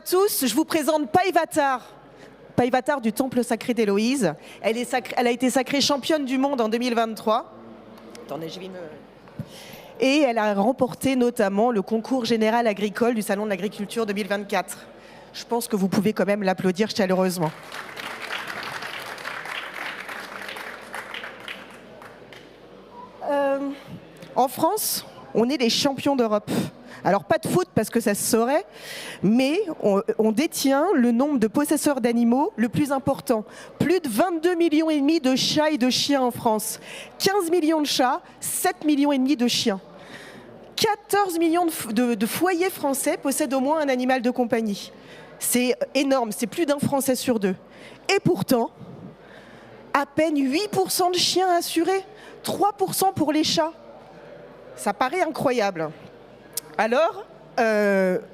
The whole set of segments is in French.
tous, je vous présente Païvatar. Païvatar du Temple Sacré d'Héloïse. Elle a été sacrée championne du monde en 2023. Attendez, je vais me... Et elle a remporté notamment le concours général agricole du Salon de l'Agriculture 2024. Je pense que vous pouvez quand même l'applaudir chaleureusement. En France, on est les champions d'Europe. Alors pas de foot parce que ça se saurait, mais on détient le nombre de possesseurs d'animaux le plus important. Plus de 22 millions et demi de chats et de chiens en France. 15 millions de chats, 7 millions et demi de chiens. 14 millions de foyers français possèdent au moins un animal de compagnie. C'est énorme, c'est plus d'un Français sur deux. Et pourtant, à peine 8% de chiens assurés, 3% pour les chats. Ça paraît incroyable. Alors,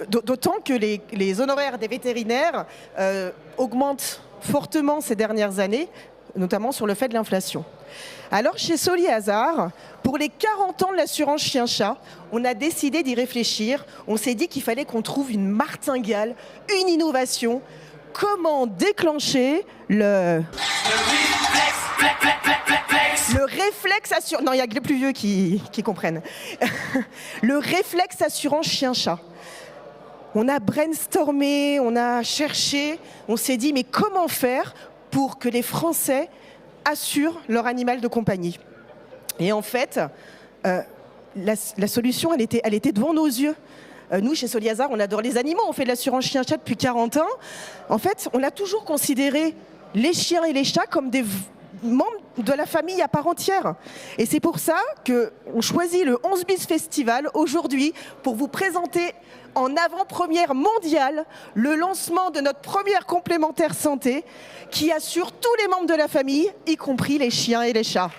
d'autant que les honoraires des vétérinaires augmentent fortement ces dernières années, notamment sur le fait de l'inflation. Alors, chez Soli Hasard, pour les 40 ans de l'assurance chien-chat, on a décidé d'y réfléchir. On s'est dit qu'il fallait qu'on trouve une martingale, une innovation. Comment déclencher le réflexe assurance... Non, il y a que les plus vieux qui comprennent. Le réflexe assurance chien-chat. On a brainstormé, on a cherché, on s'est dit, mais comment faire pour que les Français assurent leur animal de compagnie? Et en fait, la solution, elle était devant nos yeux. Nous, chez Soli Hasard, on adore les animaux, on fait de l'assurance chien-chat depuis 40 ans. En fait, on a toujours considéré les chiens et les chats comme des membres de la famille à part entière. Et c'est pour ça qu'on choisit le 11 bis Festival aujourd'hui pour vous présenter en avant-première mondiale le lancement de notre première complémentaire santé qui assure tous les membres de la famille, y compris les chiens et les chats.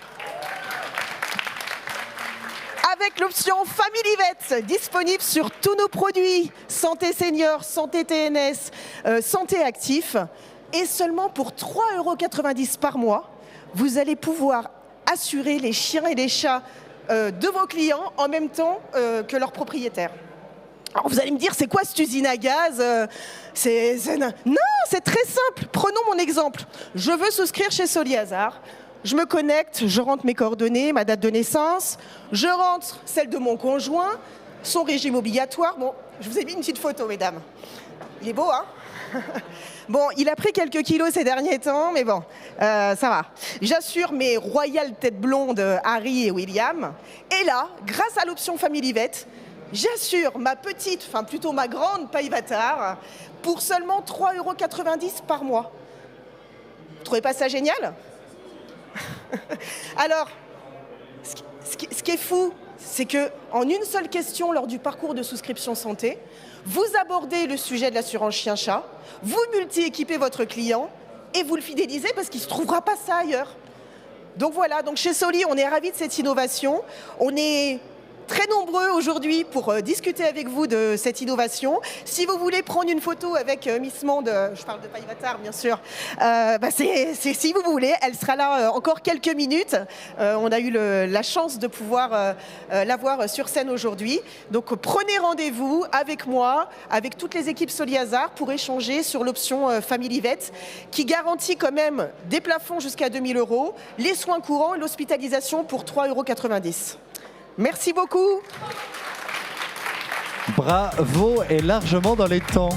Avec l'option Family Vet, disponible sur tous nos produits, Santé Senior, Santé TNS, Santé Actif, et seulement pour 3,90 € par mois, vous allez pouvoir assurer les chiens et les chats de vos clients en même temps que leurs propriétaires. Alors vous allez me dire, c'est quoi cette usine à gaz? Non, c'est très simple. Prenons mon exemple. Je veux souscrire chez Soli Hasard. Je me connecte, je rentre mes coordonnées, ma date de naissance, je rentre celle de mon conjoint, son régime obligatoire. Bon, je vous ai mis une petite photo, mesdames. Il est beau, hein? Bon, il a pris quelques kilos ces derniers temps, mais bon, ça va. J'assure mes royales têtes blondes Harry et William. Et là, grâce à l'option Family Vet, j'assure ma petite, enfin plutôt ma grande Païvatar pour seulement 3,90 € par mois. Vous trouvez pas ça génial? Alors, ce qui est fou, c'est qu'en une seule question lors du parcours de souscription santé, vous abordez le sujet de l'assurance chien-chat, vous multi-équipez votre client et vous le fidélisez parce qu'il ne se trouvera pas ça ailleurs. Donc voilà, donc chez Soli, on est ravis de cette innovation. On est très nombreux aujourd'hui pour discuter avec vous de cette innovation. Si vous voulez prendre une photo avec Miss Monde, je parle de Païvatar bien sûr, c'est si vous voulez, elle sera là encore quelques minutes. On a eu la chance de pouvoir la voir sur scène aujourd'hui. Donc prenez rendez-vous avec moi, avec toutes les équipes Soli Hasard pour échanger sur l'option Family Vet qui garantit quand même des plafonds jusqu'à 2 000 €, les soins courants et l'hospitalisation pour 3,90 €. Merci beaucoup. Bravo et largement dans les temps.